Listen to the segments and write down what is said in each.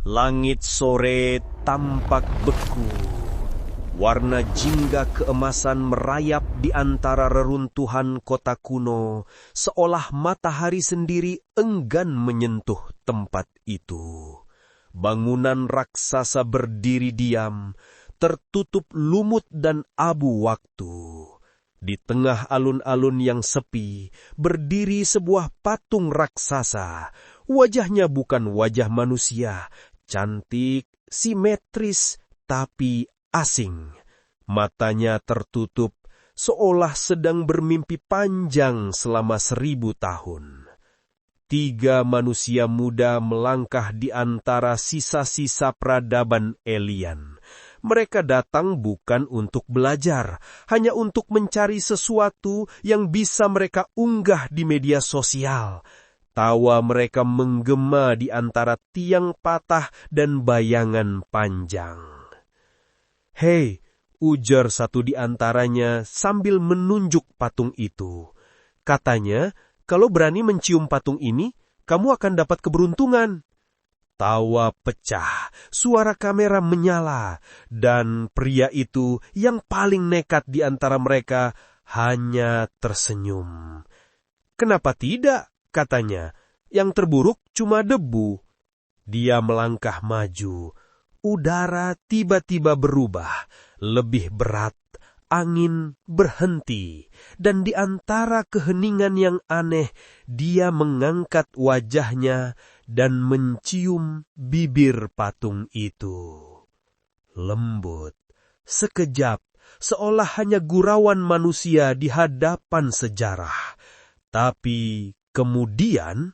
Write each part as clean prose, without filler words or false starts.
Langit sore tampak beku. Warna jingga keemasan merayap di antara reruntuhan kota kuno, seolah matahari sendiri enggan menyentuh tempat itu. Bangunan raksasa berdiri diam, tertutup lumut dan abu waktu. Di tengah alun-alun yang sepi, berdiri sebuah patung raksasa. Wajahnya bukan wajah manusia, cantik, simetris, tapi asing. Matanya tertutup, seolah sedang bermimpi panjang selama 1000 tahun. 3 manusia muda melangkah di antara sisa-sisa peradaban alien. Mereka datang bukan untuk belajar, hanya untuk mencari sesuatu yang bisa mereka unggah di media sosial. Tawa mereka menggema di antara tiang patah dan bayangan panjang. "Hei," ujar satu di antaranya sambil menunjuk patung itu. Katanya, "Kalau berani mencium patung ini, kamu akan dapat keberuntungan." Tawa pecah, suara kamera menyala, dan pria itu yang paling nekat di antara mereka hanya tersenyum. "Kenapa tidak?" katanya. "Yang terburuk cuma debu." Dia melangkah maju. Udara tiba-tiba berubah, lebih berat, angin berhenti, dan di antara keheningan yang aneh, dia mengangkat wajahnya dan mencium bibir patung itu. Lembut, sekejap, seolah hanya gurauan manusia di hadapan sejarah. Tapi kemudian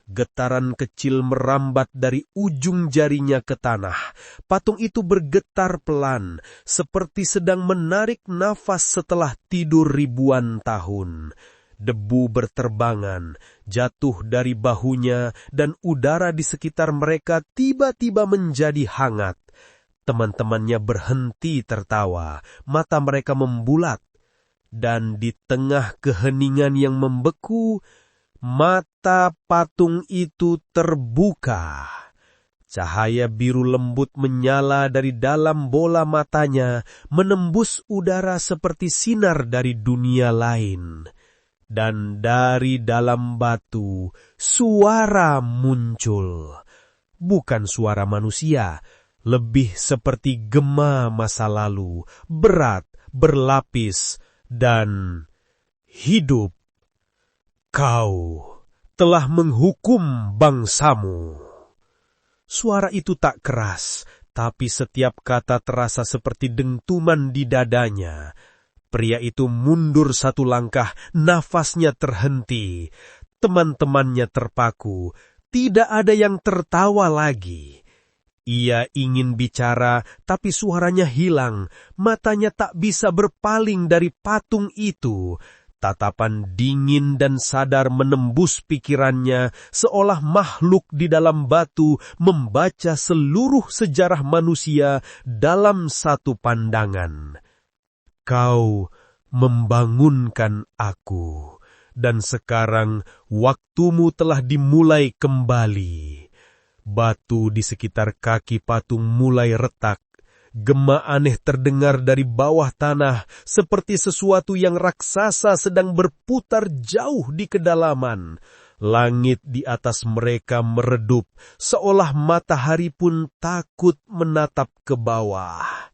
getaran kecil merambat dari ujung jarinya ke tanah. Patung itu bergetar pelan, seperti sedang menarik nafas setelah tidur ribuan tahun. Debu berterbangan, jatuh dari bahunya, dan udara di sekitar mereka tiba-tiba menjadi hangat. Teman-temannya berhenti tertawa, mata mereka membulat. Dan di tengah keheningan yang membeku, mata patung itu terbuka. Cahaya biru lembut menyala dari dalam bola matanya, menembus udara seperti sinar dari dunia lain. Dan dari dalam batu, suara muncul. Bukan suara manusia, lebih seperti gema masa lalu, berat, berlapis, dan hidup. "Kau telah menghukum bangsamu." Suara itu tak keras, tapi setiap kata terasa seperti dentuman di dadanya. Pria itu mundur 1 langkah, nafasnya terhenti. Teman-temannya terpaku, tidak ada yang tertawa lagi. Ia ingin bicara, tapi suaranya hilang. Matanya tak bisa berpaling dari patung itu. Tatapan dingin dan sadar menembus pikirannya, seolah makhluk di dalam batu membaca seluruh sejarah manusia dalam satu pandangan. "Kau membangunkan aku, dan sekarang waktumu telah dimulai kembali." Batu di sekitar kaki patung mulai retak. Gema aneh terdengar dari bawah tanah, seperti sesuatu yang raksasa sedang berputar jauh di kedalaman. Langit di atas mereka meredup, seolah matahari pun takut menatap ke bawah.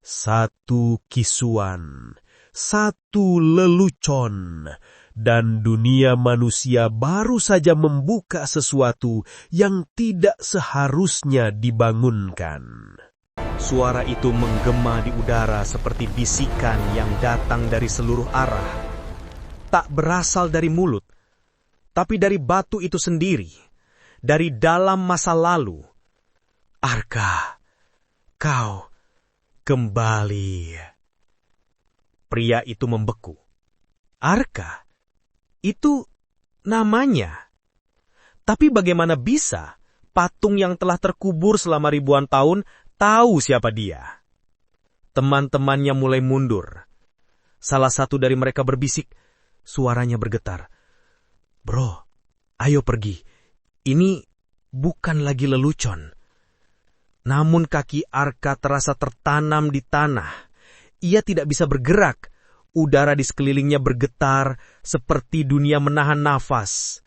Satu kisuan, satu lelucon, dan dunia manusia baru saja membuka sesuatu yang tidak seharusnya dibangunkan. Suara itu menggema di udara seperti bisikan yang datang dari seluruh arah. Tak berasal dari mulut, tapi dari batu itu sendiri, dari dalam masa lalu. "Arka, kau kembali." Pria itu membeku. Arka? Itu namanya. Tapi bagaimana bisa patung yang telah terkubur selama ribuan tahun tahu siapa dia? Teman-temannya mulai mundur. Salah satu dari mereka berbisik, suaranya bergetar. "Bro, ayo pergi. Ini bukan lagi lelucon. Namun kaki Arka terasa tertanam di tanah. Ia tidak bisa bergerak. Udara di sekelilingnya bergetar seperti dunia menahan nafas.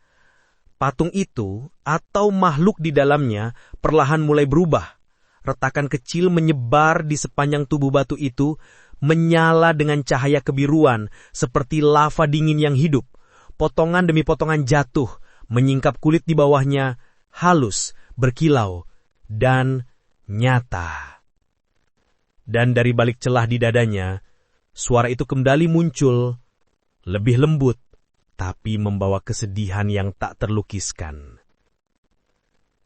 Patung itu atau makhluk di dalamnya perlahan mulai berubah. Retakan kecil menyebar di sepanjang tubuh batu itu, menyala dengan cahaya kebiruan seperti lava dingin yang hidup. Potongan demi potongan jatuh, menyingkap kulit di bawahnya, halus, berkilau, dan nyata. Dan dari balik celah di dadanya, suara itu kembali muncul, lebih lembut, tapi membawa kesedihan yang tak terlukiskan.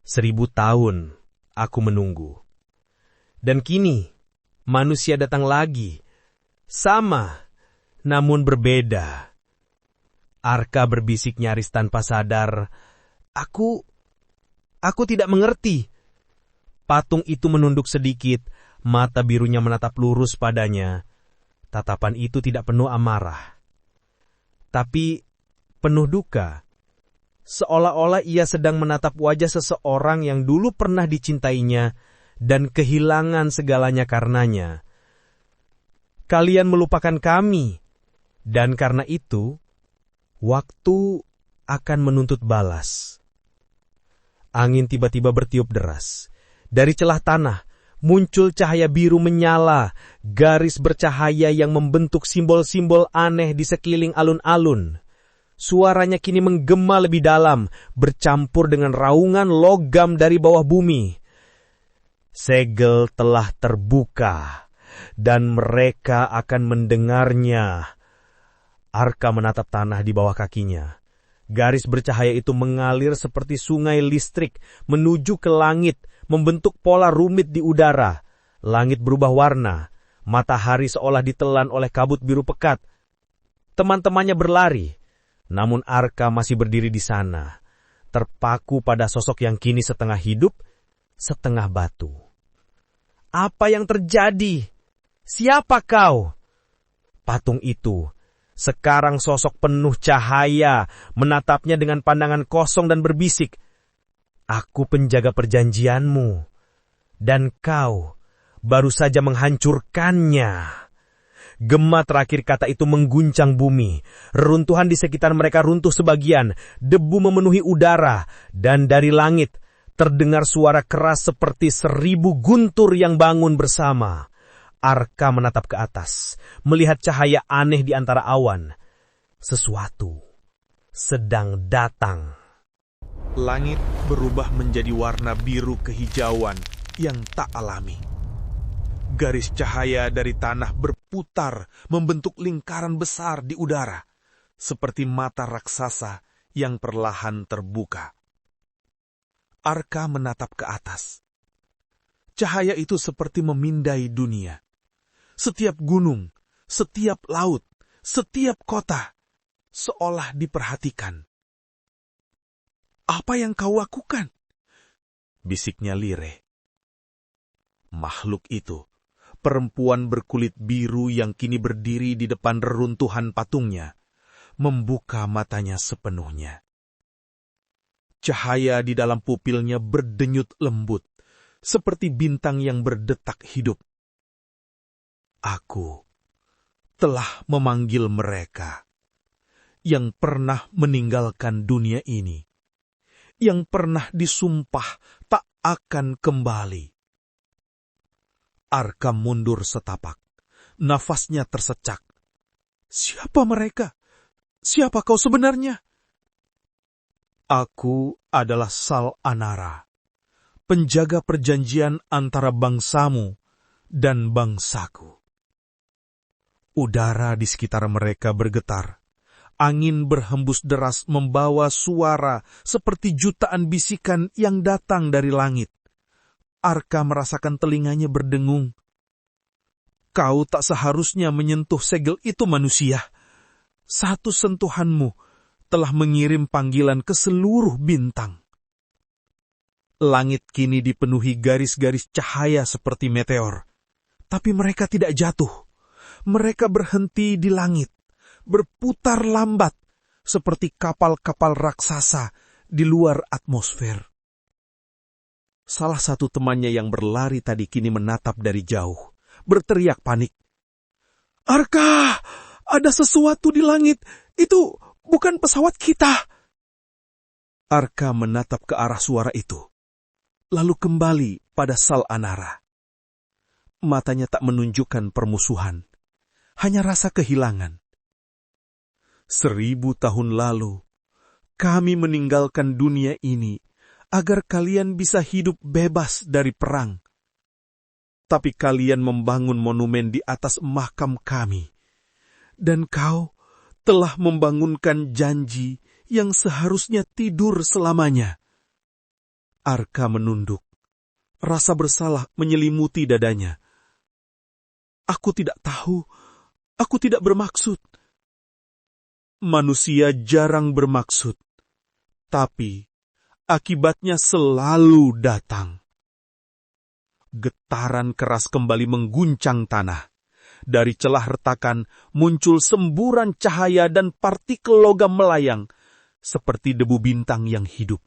1000 tahun aku menunggu. Dan kini, manusia datang lagi. Sama, namun berbeda. Arka berbisik nyaris tanpa sadar, Aku tidak mengerti. Patung itu menunduk sedikit, mata birunya menatap lurus padanya. Tatapan itu tidak penuh amarah, tapi penuh duka. Seolah-olah ia sedang menatap wajah seseorang yang dulu pernah dicintainya dan kehilangan segalanya karenanya. Kalian melupakan kami, dan karena itu, waktu akan menuntut balas. Angin tiba-tiba bertiup deras. Dari celah tanah, muncul cahaya biru menyala, garis bercahaya yang membentuk simbol-simbol aneh di sekeliling alun-alun. Suaranya kini menggema lebih dalam, bercampur dengan raungan logam dari bawah bumi. Segel telah terbuka, dan mereka akan mendengarnya. Arka menatap tanah di bawah kakinya. Garis bercahaya itu mengalir seperti sungai listrik menuju ke langit, membentuk pola rumit di udara. Langit berubah warna, matahari seolah ditelan oleh kabut biru pekat. Teman-temannya berlari, namun Arka masih berdiri di sana, terpaku pada sosok yang kini setengah hidup, setengah batu. Apa yang terjadi? Siapa kau? Patung itu, sekarang sosok penuh cahaya, menatapnya dengan pandangan kosong dan berbisik, Aku penjaga perjanjianmu, dan kau baru saja menghancurkannya. Gema terakhir kata itu mengguncang bumi. Reruntuhan di sekitar mereka runtuh sebagian, debu memenuhi udara, dan dari langit terdengar suara keras seperti 1000 guntur yang bangun bersama. Arka menatap ke atas, melihat cahaya aneh di antara awan. Sesuatu sedang datang. Langit berubah menjadi warna biru kehijauan yang tak alami. Garis cahaya dari tanah berputar membentuk lingkaran besar di udara, seperti mata raksasa yang perlahan terbuka. Arka menatap ke atas. Cahaya itu seperti memindai dunia. Setiap gunung, setiap laut, setiap kota, seolah diperhatikan. Apa yang kau lakukan? Bisiknya lirih. Makhluk itu, perempuan berkulit biru yang kini berdiri di depan reruntuhan patungnya, membuka matanya sepenuhnya. Cahaya di dalam pupilnya berdenyut lembut, seperti bintang yang berdetak hidup. Aku telah memanggil mereka yang pernah meninggalkan dunia ini, yang pernah disumpah tak akan kembali. Arka mundur setapak, nafasnya tersecak. Siapa mereka? Siapa kau sebenarnya? Aku adalah Sal-Anara, penjaga perjanjian antara bangsamu dan bangsaku. Udara di sekitar mereka bergetar. Angin berhembus deras membawa suara seperti jutaan bisikan yang datang dari langit. Arka merasakan telinganya berdengung. Kau tak seharusnya menyentuh segel itu, manusia. Satu sentuhanmu telah mengirim panggilan ke seluruh bintang. Langit kini dipenuhi garis-garis cahaya seperti meteor. Tapi mereka tidak jatuh. Mereka berhenti di langit, berputar lambat, seperti kapal-kapal raksasa di luar atmosfer. Salah satu temannya yang berlari tadi kini menatap dari jauh, berteriak panik. "Arka, ada sesuatu di langit. Itu bukan pesawat kita." Arka menatap ke arah suara itu, lalu kembali pada Sal-Anara. Matanya tak menunjukkan permusuhan, hanya rasa kehilangan. 1000 tahun lalu, kami meninggalkan dunia ini agar kalian bisa hidup bebas dari perang. Tapi kalian membangun monumen di atas makam kami. Dan kau telah membangunkan janji yang seharusnya tidur selamanya. Arka menunduk. Rasa bersalah menyelimuti dadanya. Aku tidak tahu, aku tidak bermaksud. Manusia jarang bermaksud, tapi akibatnya selalu datang. Getaran keras kembali mengguncang tanah. Dari celah retakan muncul semburan cahaya dan partikel logam melayang, seperti debu bintang yang hidup.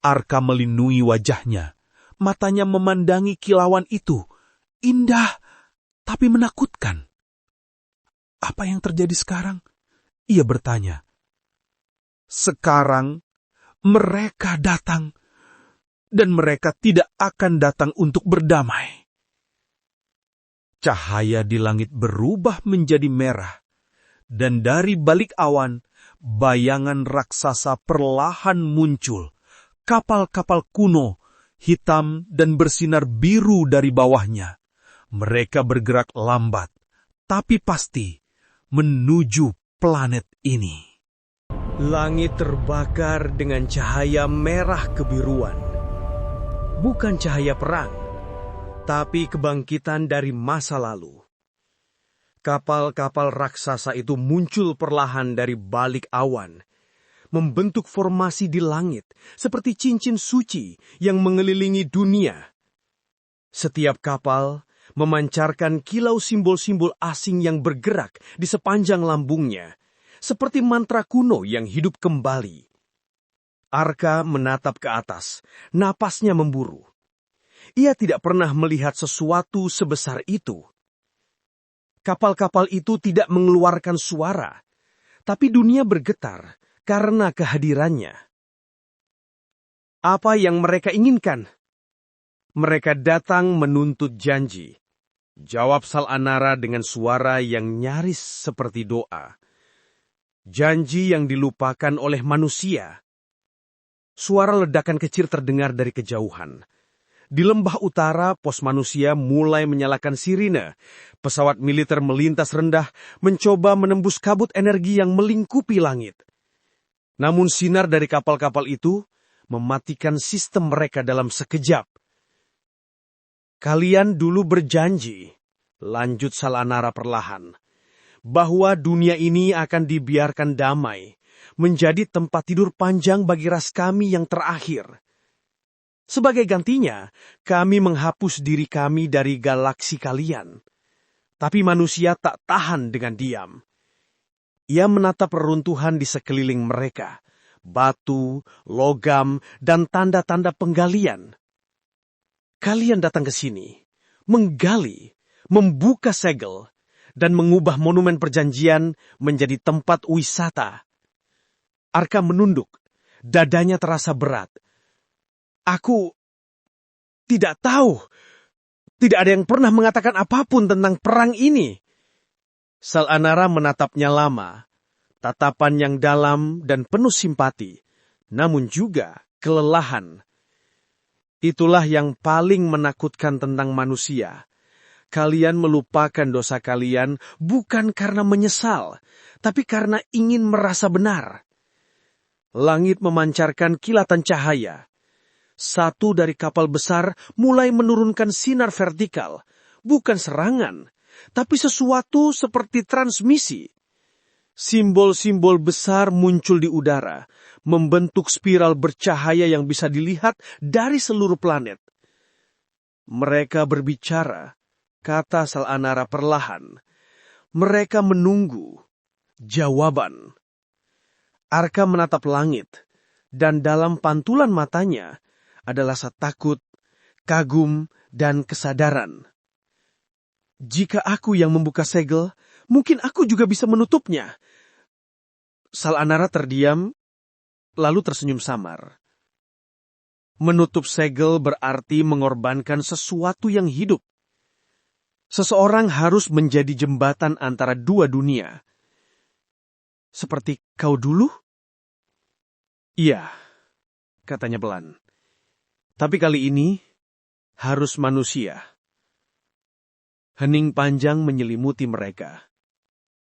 Arka melindungi wajahnya, matanya memandangi kilauan itu, indah tapi menakutkan. Apa yang terjadi sekarang? Ia bertanya. Sekarang mereka datang, dan mereka tidak akan datang untuk berdamai. Cahaya di langit berubah menjadi merah, dan dari balik awan, bayangan raksasa perlahan muncul. Kapal-kapal kuno, hitam dan bersinar biru dari bawahnya. Mereka bergerak lambat, tapi pasti menuju planet ini. Langit terbakar dengan cahaya merah kebiruan. Bukan cahaya perang, tapi kebangkitan dari masa lalu. Kapal-kapal raksasa itu muncul perlahan dari balik awan, membentuk formasi di langit seperti cincin suci yang mengelilingi dunia. Setiap kapal memancarkan kilau simbol-simbol asing yang bergerak di sepanjang lambungnya, seperti mantra kuno yang hidup kembali. Arka menatap ke atas, napasnya memburu. Ia tidak pernah melihat sesuatu sebesar itu. Kapal-kapal itu tidak mengeluarkan suara, tapi dunia bergetar karena kehadirannya. Apa yang mereka inginkan? Mereka datang menuntut janji. Jawab Sal-Anara dengan suara yang nyaris seperti doa. Janji yang dilupakan oleh manusia. Suara ledakan kecil terdengar dari kejauhan. Di lembah utara, pos manusia mulai menyalakan sirine. Pesawat militer melintas rendah, mencoba menembus kabut energi yang melingkupi langit. Namun sinar dari kapal-kapal itu mematikan sistem mereka dalam sekejap. Kalian dulu berjanji, lanjut Sal-Anara perlahan, bahwa dunia ini akan dibiarkan damai, menjadi tempat tidur panjang bagi ras kami yang terakhir. Sebagai gantinya, kami menghapus diri kami dari galaksi kalian. Tapi manusia tak tahan dengan diam. Ia menatap reruntuhan di sekeliling mereka, batu, logam, dan tanda-tanda penggalian. Kalian datang ke sini, menggali, membuka segel, dan mengubah monumen perjanjian menjadi tempat wisata. Arka menunduk, dadanya terasa berat. Aku tidak tahu, tidak ada yang pernah mengatakan apapun tentang perang ini. Sal-Anara menatapnya lama, tatapan yang dalam dan penuh simpati, namun juga kelelahan. Itulah yang paling menakutkan tentang manusia. Kalian melupakan dosa kalian bukan karena menyesal, tapi karena ingin merasa benar. Langit memancarkan kilatan cahaya. Satu dari kapal besar mulai menurunkan sinar vertikal, bukan serangan, tapi sesuatu seperti transmisi. Simbol-simbol besar muncul di udara, membentuk spiral bercahaya yang bisa dilihat dari seluruh planet. Mereka berbicara, kata Sal-Anara perlahan. Mereka menunggu jawaban. Arka menatap langit, dan dalam pantulan matanya adalah rasa takut, kagum, dan kesadaran. Jika aku yang membuka segel, mungkin aku juga bisa menutupnya. Salanara terdiam, lalu tersenyum samar. Menutup segel berarti mengorbankan sesuatu yang hidup. Seseorang harus menjadi jembatan antara dua dunia. Seperti kau dulu? Iya, katanya pelan. Tapi kali ini harus manusia. Hening panjang menyelimuti mereka.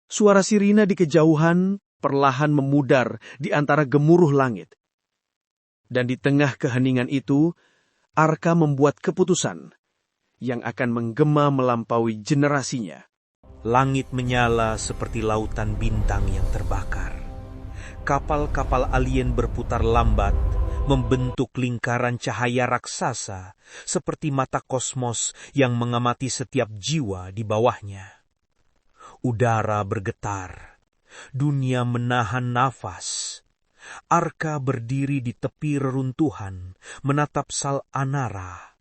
Suara sirina di kejauhan perlahan memudar di antara gemuruh langit. Dan di tengah keheningan itu, Arka membuat keputusan yang akan menggema melampaui generasinya. Langit menyala seperti lautan bintang yang terbakar. Kapal-kapal alien berputar lambat, membentuk lingkaran cahaya raksasa seperti mata kosmos yang mengamati setiap jiwa di bawahnya. Udara bergetar, dunia menahan nafas. Arka berdiri di tepi reruntuhan, menatap Salanara.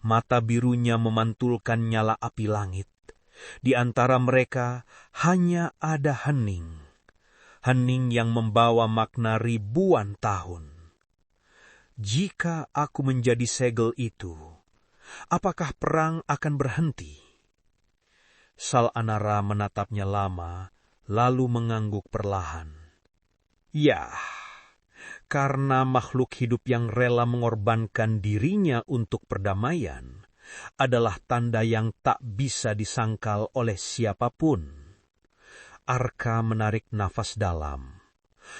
Mata birunya memantulkan nyala api langit. Di antara mereka hanya ada hening. Hening yang membawa makna ribuan tahun. Jika aku menjadi segel itu, apakah perang akan berhenti? Salanara menatapnya lama, lalu mengangguk perlahan. Ya, karena makhluk hidup yang rela mengorbankan dirinya untuk perdamaian adalah tanda yang tak bisa disangkal oleh siapapun. Arka menarik nafas dalam.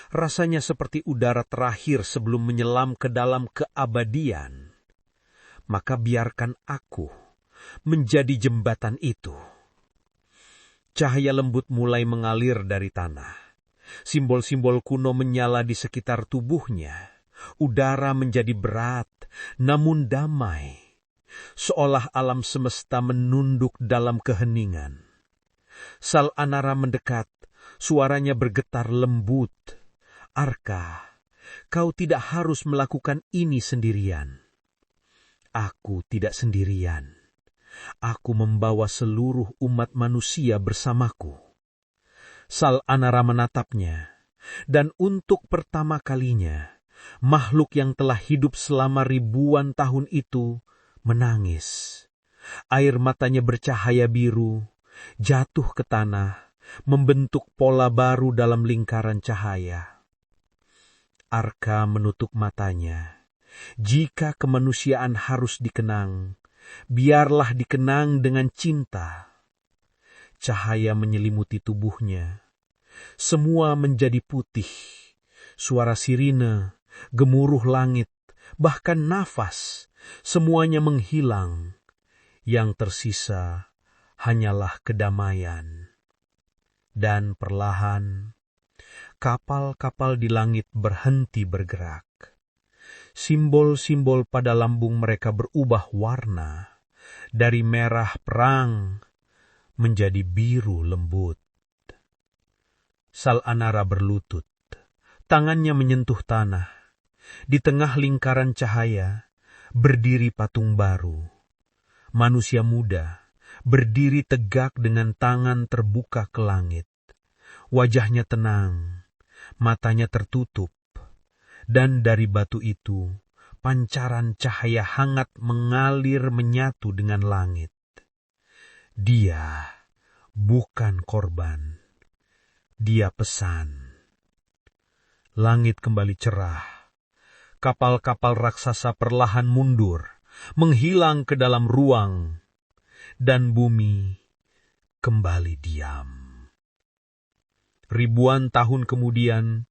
Rasanya seperti udara terakhir sebelum menyelam ke dalam keabadian. Maka biarkan aku menjadi jembatan itu. Cahaya lembut mulai mengalir dari tanah. Simbol-simbol kuno menyala di sekitar tubuhnya. Udara menjadi berat, namun damai. Seolah alam semesta menunduk dalam keheningan. Salanara mendekat, suaranya bergetar lembut. Arka, kau tidak harus melakukan ini sendirian. Aku tidak sendirian. Aku membawa seluruh umat manusia bersamaku. Salanara menatapnya, dan untuk pertama kalinya, makhluk yang telah hidup selama ribuan tahun itu menangis. Air matanya bercahaya biru, jatuh ke tanah, membentuk pola baru dalam lingkaran cahaya. Arka menutup matanya. Jika kemanusiaan harus dikenang, biarlah dikenang dengan cinta. Cahaya menyelimuti tubuhnya. Semua menjadi putih. Suara sirine, gemuruh langit, bahkan nafas, semuanya menghilang. Yang tersisa hanyalah kedamaian. Dan perlahan, kapal-kapal di langit berhenti bergerak. Simbol-simbol pada lambung mereka berubah warna, dari merah perang menjadi biru lembut. Salanara berlutut, tangannya menyentuh tanah. Di tengah lingkaran cahaya, berdiri patung baru. Manusia muda, berdiri tegak dengan tangan terbuka ke langit. Wajahnya tenang, matanya tertutup, dan dari batu itu, pancaran cahaya hangat mengalir menyatu dengan langit. Dia bukan korban, dia pesan. Langit kembali cerah, kapal-kapal raksasa perlahan mundur, menghilang ke dalam ruang, dan bumi kembali diam. Ribuan tahun kemudian,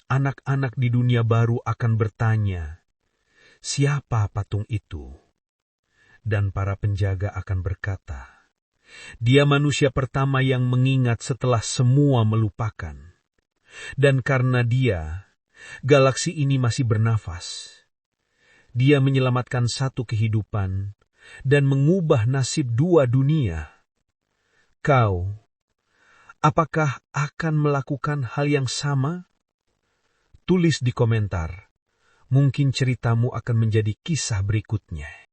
anak-anak di dunia baru akan bertanya, siapa patung itu? Dan para penjaga akan berkata, dia manusia pertama yang mengingat setelah semua melupakan. Dan karena dia, galaksi ini masih bernafas. Dia menyelamatkan satu kehidupan dan mengubah nasib dua dunia. Kau, apakah akan melakukan hal yang sama? Tulis di komentar. mungkin ceritamu akan menjadi kisah berikutnya.